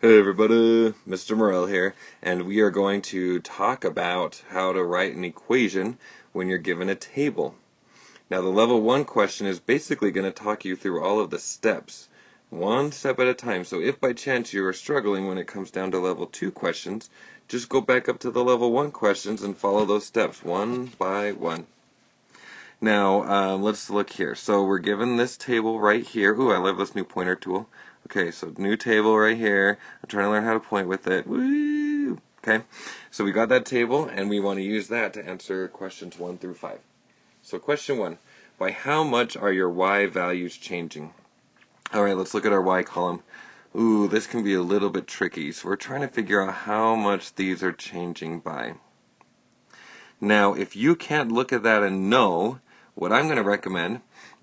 Hey everybody, Mr. Morel here, and we are going to talk about how to write an equation when you're given a table. Now the level 1 question is basically going to talk you through all of the steps, one step at a time. So if by chance you are struggling when it comes down to level 2 questions, just go back up to the level 1 questions and follow those steps one by one. Now, let's look here. So we're given this table right here. Ooh, I love this new pointer tool. Okay, so new table right here. I'm trying to learn how to point with it. Woo! Okay, so we got that table, and we want to use that to answer questions 1 through 5. So question 1, by how much are your y values changing? Alright, let's look at our y column. Ooh, this can be a little bit tricky. So we're trying to figure out how much these are changing by. Now, if you can't look at that and know, what I'm going to recommend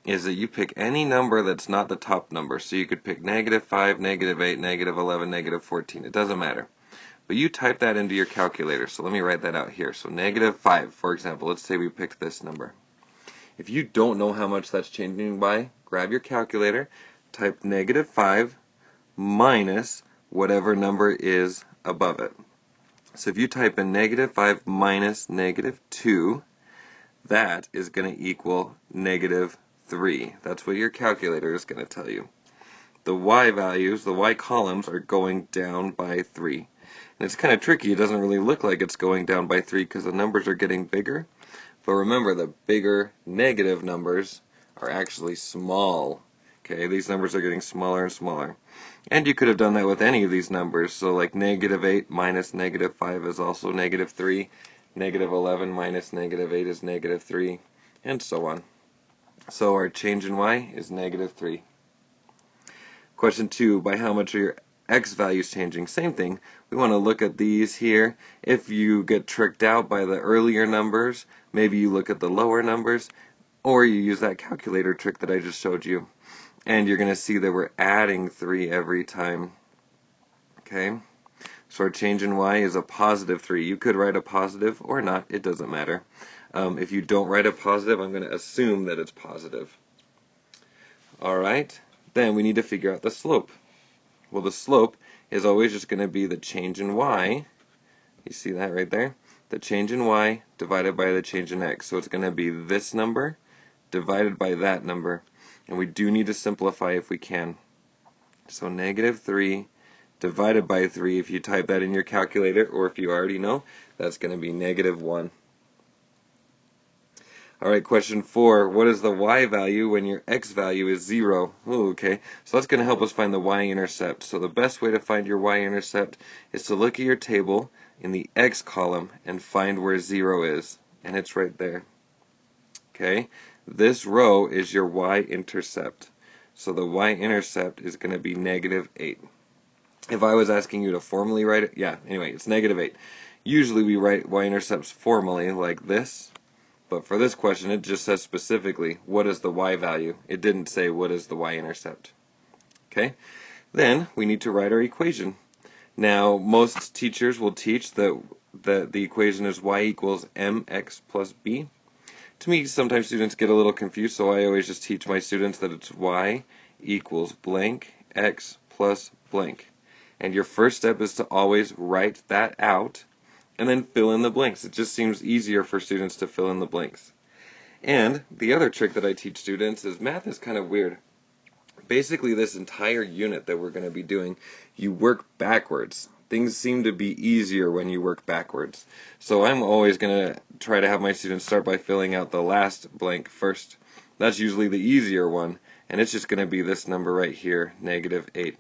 is that you pick any number that's not the top number. So you could pick -5, -8, -11, -14. It doesn't matter. But you type that into your calculator. So let me write that out here. So -5, for example. Let's say we picked this number. If you don't know how much that's changing by, grab your calculator, type -5 minus whatever number is above it. So if you type in -5 minus -2, that is going to equal -3. That's what your calculator is going to tell you. The y values, the y columns, are going down by 3. And it's kind of tricky. It doesn't really look like it's going down by 3 because the numbers are getting bigger. But remember, the bigger negative numbers are actually small. Okay, these numbers are getting smaller and smaller. And you could have done that with any of these numbers. So like -8 minus -5 is also -3. -11 minus -8 is -3, and so on. So our change in y is -3. Question 2, by how much are your x values changing? Same thing. We want to look at these here. If you get tricked out by the earlier numbers, maybe you look at the lower numbers, or you use that calculator trick that I just showed you. And you're going to see that we're adding 3 every time. Okay? So our change in y is a +3. You could write a positive or not. It doesn't matter. If you don't write a positive, I'm going to assume that it's positive. Alright, then we need to figure out the slope. Well, the slope is always just going to be the change in y. You see that right there? The change in y divided by the change in x. So it's going to be this number divided by that number. And we do need to simplify if we can. So -3 divided by 3, if you type that in your calculator, or if you already know, that's going to be -1. Alright, question 4. What is the y value when your x value is 0? Ooh, okay, so that's going to help us find the y-intercept. So the best way to find your y-intercept is to look at your table in the x column and find where 0 is. And it's right there. Okay, this row is your y-intercept. So the y-intercept is going to be -8. If I was asking you to formally write it, yeah, anyway, it's -8. Usually we write y-intercepts formally like this, but for this question it just says specifically what is the y value. It didn't say what is the y-intercept. Okay, then we need to write our equation. Now most teachers will teach that the equation is y equals mx plus b. To me, sometimes students get a little confused, so I always just teach my students that it's y equals blank x plus blank. And your first step is to always write that out and then fill in the blanks. It just seems easier for students to fill in the blanks. And the other trick that I teach students is math is kind of weird. Basically, this entire unit that we're going to be doing, you work backwards. Things seem to be easier when you work backwards. So I'm always going to try to have my students start by filling out the last blank first. That's usually the easier one, and it's just going to be this number right here, -8.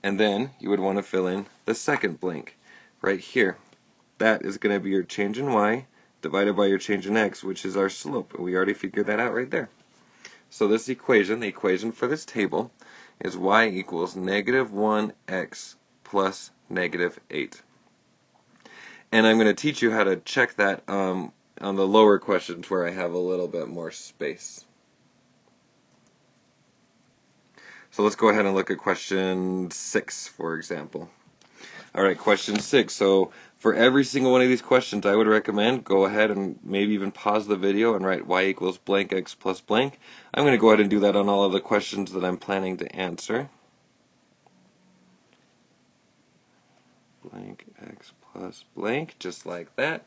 And then you would want to fill in the second blank right here. That is going to be your change in y divided by your change in x, which is our slope. We already figured that out right there. So this equation, the equation for this table, is y equals -1x plus -8. And I'm going to teach you how to check that on the lower questions where I have a little bit more space. So let's go ahead and look at question 6, for example. Alright, question 6. So for every single one of these questions, I would recommend go ahead and maybe even pause the video and write y equals blank x plus blank. I'm going to go ahead and do that on all of the questions that I'm planning to answer. blank x plus blank, just like that.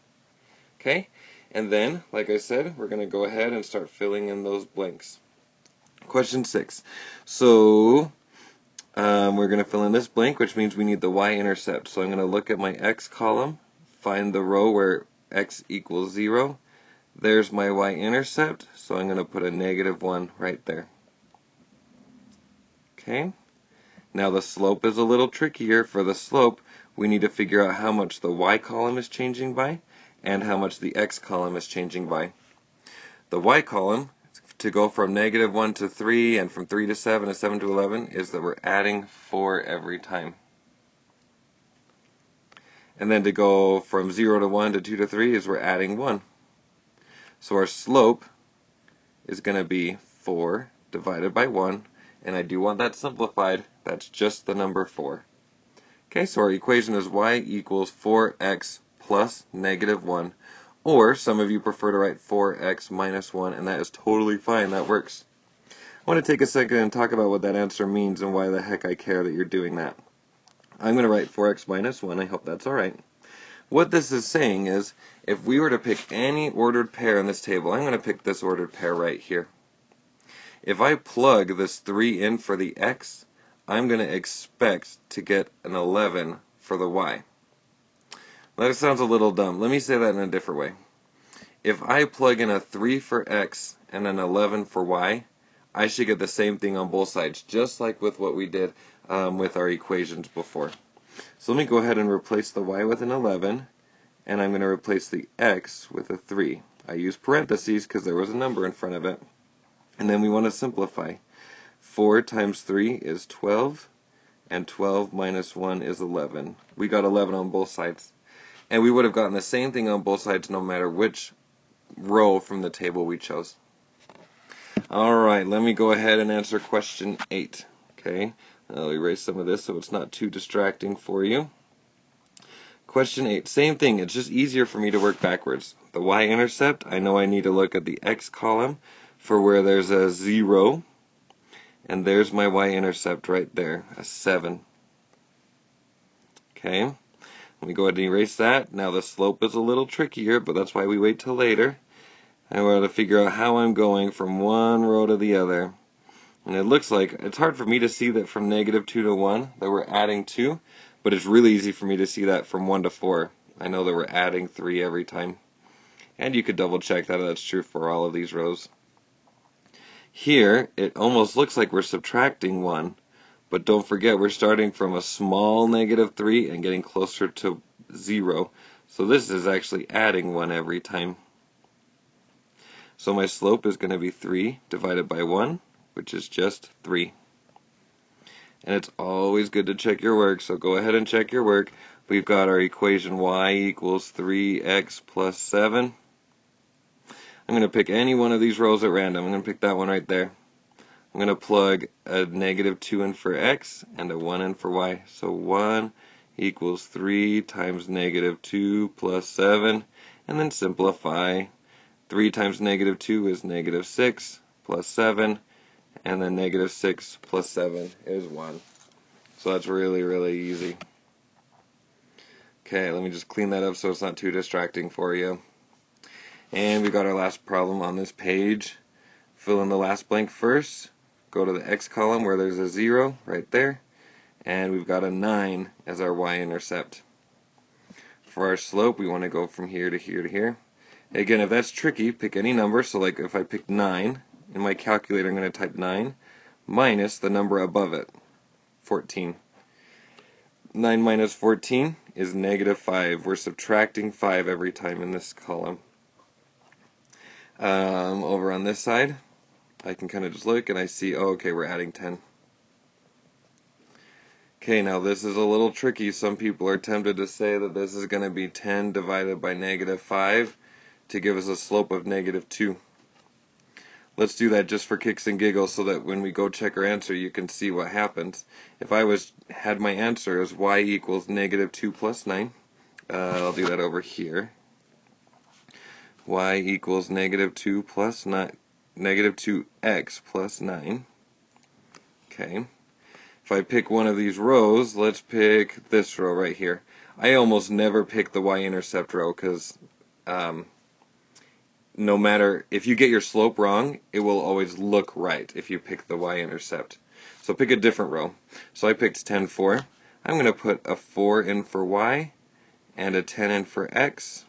Okay, and then, like I said, we're going to go ahead and start filling in those blanks. Question 6. So, we're going to fill in this blank, which means we need the y-intercept. So I'm going to look at my x column, find the row where x equals 0. There's my y-intercept, so I'm going to put a -1 right there. Okay, now the slope is a little trickier. For the slope, we need to figure out how much the y column is changing by and how much the x column is changing by. The y column, to go from -1 to 3 and from 3 to 7 and 7 to 11, is that we're adding 4 every time. And then to go from 0 to 1 to 2 to 3 is we're adding 1. So our slope is going to be 4 divided by 1, and I do want that simplified. That's just the number 4. Okay, so our equation is y equals 4x plus -1, or some of you prefer to write 4x minus 1, and that is totally fine. That works. I want to take a second and talk about what that answer means and why the heck I care that you're doing that. I'm going to write 4x minus 1. I hope that's alright. What this is saying is, if we were to pick any ordered pair in this table, I'm going to pick this ordered pair right here. If I plug this 3 in for the x, I'm going to expect to get an 11 for the y. That sounds a little dumb. Let me say that in a different way. If I plug in a 3 for x and an 11 for y, I should get the same thing on both sides, just like with what we did with our equations before. So let me go ahead and replace the y with an 11, and I'm going to replace the x with a 3. I use parentheses because there was a number in front of it. And then we want to simplify. 4 times 3 is 12, and 12 minus 1 is 11. We got 11 on both sides. And we would have gotten the same thing on both sides no matter which row from the table we chose. Alright, let me go ahead and answer question 8. Okay, I'll erase some of this so it's not too distracting for you. Question 8, same thing, it's just easier for me to work backwards. The y-intercept, I know I need to look at the x column for where there's a 0, and there's my y-intercept right there, a 7. Okay, let me go ahead and erase that. Now the slope is a little trickier, but that's why we wait till later. And we're going to figure out how I'm going from one row to the other. And it looks like, it's hard for me to see that from -2 to 1, that we're adding 2, but it's really easy for me to see that from 1 to 4. I know that we're adding 3 every time. And you could double check that that's true for all of these rows. Here, it almost looks like we're subtracting 1, but don't forget we're starting from a small -3 and getting closer to 0. So this is actually adding 1 every time. So my slope is going to be 3 divided by 1, which is just 3. And it's always good to check your work, so go ahead and check your work. We've got our equation y equals 3x plus 7. I'm going to pick any one of these rows at random. I'm going to pick that one right there. I'm going to plug a -2 in for x and a 1 in for y. So 1 equals 3 times -2 plus 7, and then simplify. 3 times -2 is -6 plus 7, and then -6 plus 7 is 1. So that's really, really easy. Okay, let me just clean that up so it's not too distracting for you. And we got our last problem on this page. Fill in the last blank first. Go to the x column where there's a 0 right there. And we've got a 9 as our y-intercept. For our slope, we want to go from here to here to here. Again, if that's tricky, pick any number. So like if I pick 9, in my calculator I'm going to type 9 minus the number above it, 14. 9 minus 14 is -5. We're subtracting 5 every time in this column. Over on this side, I can kind of just look and I see, oh, okay, we're adding 10. Okay, now this is a little tricky. Some people are tempted to say that this is going to be 10 divided by -5 to give us a slope of -2. Let's do that just for kicks and giggles so that when we go check our answer you can see what happens. If I had my answer as y equals -2 plus 9, I'll do that over here. Y equals -2 plus 9, -2x plus 9. Okay. if I pick one of these rows, let's pick this row right here. I almost never pick the Y-intercept row because no matter, if you get your slope wrong, it will always look right if you pick the Y-intercept. So pick a different row. So I picked 10, 4. I'm going to put a 4 in for Y and a 10 in for X.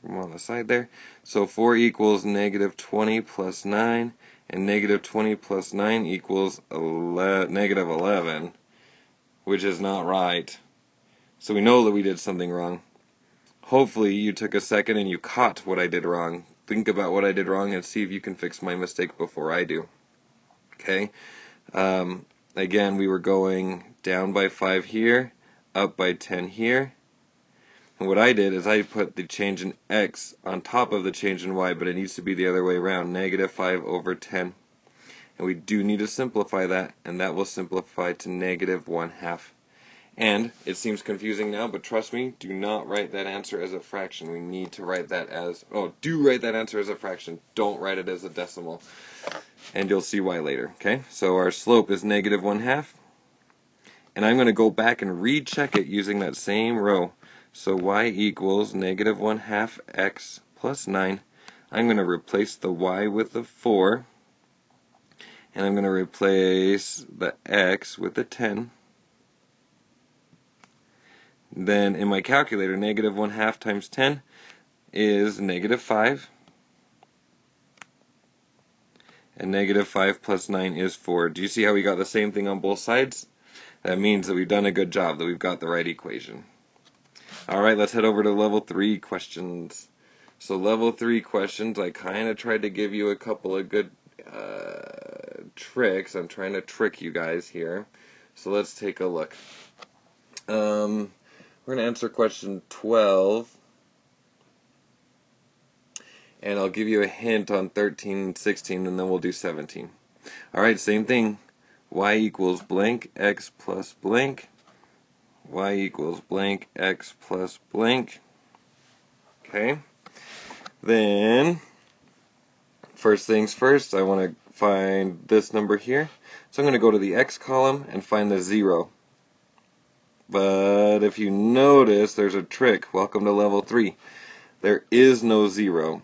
From on the side there. So 4 equals negative 20 plus 9, and negative 20 plus 9 equals negative 11, which is not right. So we know that we did something wrong. Hopefully you took a second and you caught what I did wrong. Think about what I did wrong and see if you can fix my mistake before I do. Okay? Again, we were going down by 5 here, up by 10 here. And what I did is I put the change in X on top of the change in Y, but it needs to be the other way around, negative 5 over 10. And we do need to simplify that, and that will simplify to negative 1/2. And it seems confusing now, but trust me, do not write that answer as a fraction. We need to write that as, do write that answer as a fraction. Don't write it as a decimal. And you'll see why later, okay? So our slope is negative 1/2. And I'm going to go back and recheck it using that same row. So Y equals negative 1/2 X plus 9. I'm going to replace the Y with the 4. And I'm going to replace the X with the 10. Then in my calculator, negative 1/2 times 10 is negative 5. And negative 5 plus 9 is 4. Do you see how we got the same thing on both sides? That means that we've done a good job, that we've got the right equation. Alright, let's head over to level 3 questions. So level 3 questions, I kind of tried to give you a couple of good tricks. I'm trying to trick you guys here. So let's take a look. We're going to answer question 12, and I'll give you a hint on 13 and 16, and then we'll do 17. Alright, same thing. Y equals blank, X plus blank. Y equals blank, X plus blank. Okay. Then, first things first, I want to find this number here. So I'm going to go to the X column and find the 0. But if you notice, there's a trick. Welcome to level 3. There is no 0.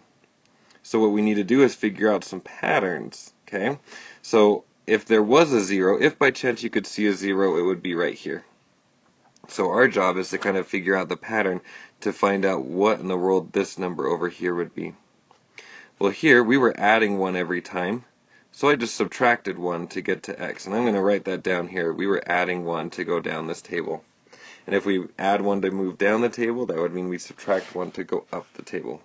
So what we need to do is figure out some patterns. Okay? So if there was a 0, if by chance you could see a 0, it would be right here. So our job is to kind of figure out the pattern to find out what in the world this number over here would be. Well, here we were adding 1 every time. So I just subtracted 1 to get to X. And I'm going to write that down here. We were adding 1 to go down this table. And if we add 1 to move down the table, that would mean we subtract 1 to go up the table.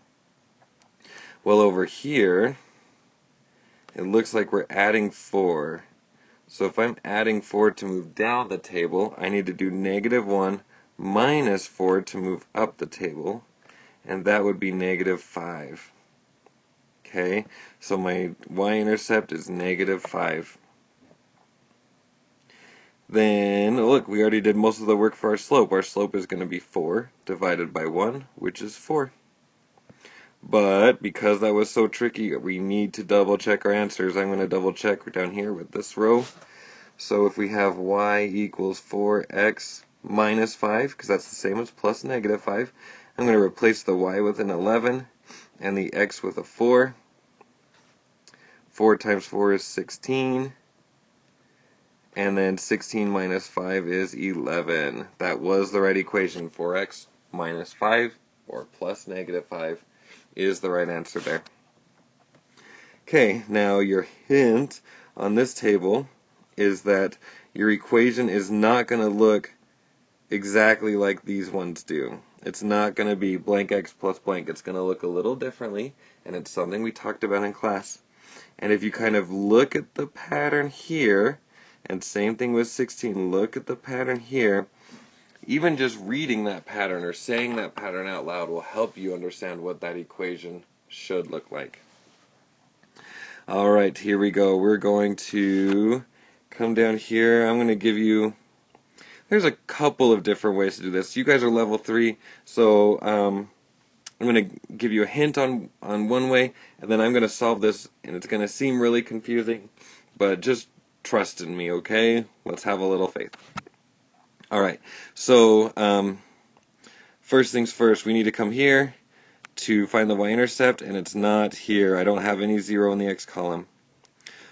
Well, over here, it looks like we're adding 4. So if I'm adding 4 to move down the table, I need to do negative 1 minus 4 to move up the table. And that would be negative 5. Okay, so my Y-intercept is negative 5. Then, look, we already did most of the work for our slope. Our slope is going to be 4 divided by 1, which is 4. But, because that was so tricky, we need to double check our answers. I'm going to double check down here with this row. So if we have Y equals 4X minus 5, because that's the same as plus negative 5, I'm going to replace the Y with an 11 and the X with a 4. 4 times 4 is 16. And then 16 minus 5 is 11. That was the right equation. 4x minus 5, or plus negative 5, is the right answer there. Okay, now your hint on this table is that your equation is not going to look exactly like these ones do. It's not going to be blank x plus blank. It's going to look a little differently, and it's something we talked about in class. And if you kind of look at the pattern here, and same thing with 16, look at the pattern here, even just reading that pattern or saying that pattern out loud will help you understand what that equation should look like. Alright, here we go. We're going to come down here. I'm going to give you, there's a couple of different ways to do this. You guys are level 3, so I'm going to give you a hint on one way, and then I'm going to solve this, and it's going to seem really confusing, but just trust in me, okay? Let's have a little faith. Alright, so first things first, we need to come here to find the y-intercept, and it's not here. I don't have any 0 in the x column.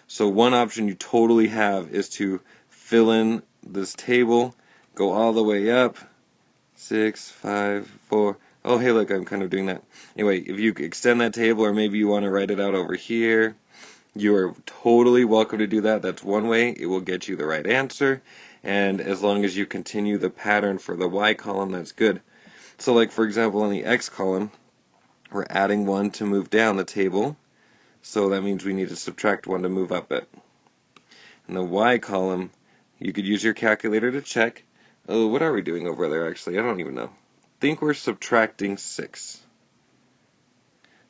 So one option you totally have is to fill in this table, go all the way up, 6, 5, 4. Oh, hey, look, I'm kind of doing that. Anyway, if you extend that table, or maybe you want to write it out over here, you are totally welcome to do that. That's one way. It will get you the right answer. And as long as you continue the pattern for the y column, that's good. So like, for example, on the x column, we're adding 1 to move down the table. So that means we need to subtract 1 to move up it. In the y column, you could use your calculator to check. Oh, what are we doing over there actually? I don't even know. I think we're subtracting 6.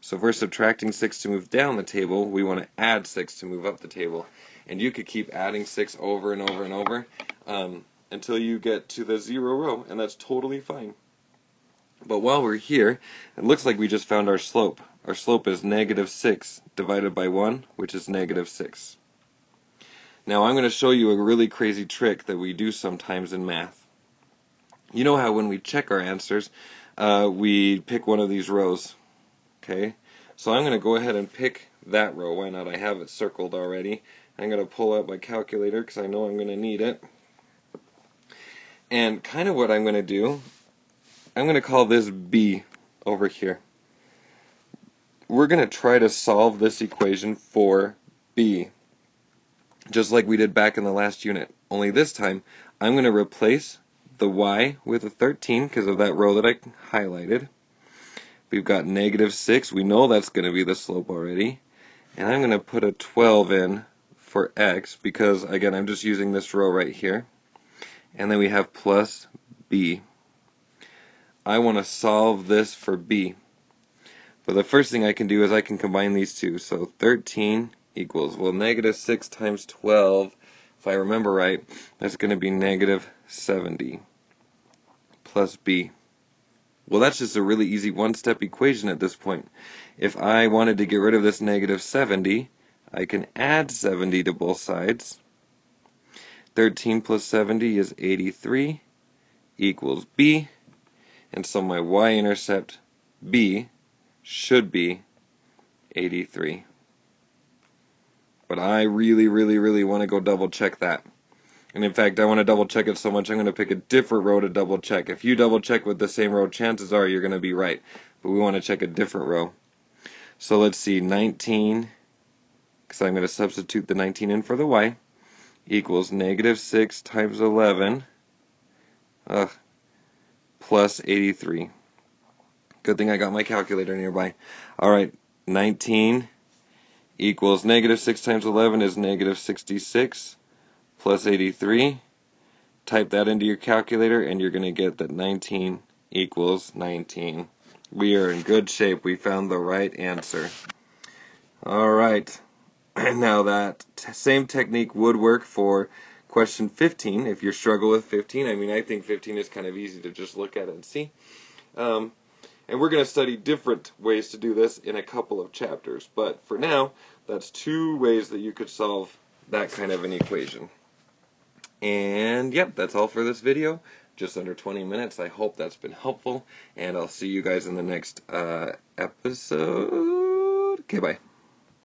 So if we're subtracting 6 to move down the table, we want to add 6 to move up the table. And you could keep adding 6 over and over and over until you get to the 0 row, and that's totally fine. But while we're here, it looks like we just found our slope. Our slope is -6 divided by 1, which is -6. Now I'm going to show you a really crazy trick that we do sometimes in math. You know how when we check our answers, we pick one of these rows. Okay, so I'm going to go ahead and pick that row. Why not? I have it circled already. I'm going to pull out my calculator because I know I'm going to need it. And kind of what I'm going to do, I'm going to call this B over here. We're going to try to solve this equation for B, just like we did back in the last unit. Only this time, I'm going to replace the y with a 13 because of that row that I highlighted. We've got -6. We know that's going to be the slope already. And I'm going to put a 12 in for x because, again, I'm just using this row right here. And then we have plus b. I want to solve this for b. But the first thing I can do is I can combine these two. So 13 equals, well, -6 times 12, if I remember right, that's going to be -70 plus b. Well, that's just a really easy one-step equation at this point. If I wanted to get rid of this -70, I can add 70 to both sides. 13 plus 70 is 83 equals b. And so my y-intercept b should be 83. But I really want to go double check that. And in fact, I want to double check it so much I'm going to pick a different row to double check. If you double check with the same row, chances are you're going to be right. But we want to check a different row. So let's see, 19, because I'm going to substitute the 19 in for the y, equals -6 times 11 plus 83. Good thing I got my calculator nearby. Alright, 19 equals -6 times 11 is -66 plus 83. Type that into your calculator and you're going to get that 19 equals 19. We are in good shape. We found the right answer. Alright, now that same technique would work for question 15 if you struggle with 15. I mean, I think 15 is kind of easy to just look at and see. And we're going to study different ways to do this in a couple of chapters. But for now, that's 2 ways that you could solve that kind of an equation. And yep, that's all for this video. Just under 20 minutes. I hope that's been helpful. And I'll see you guys in the next episode. Okay, bye.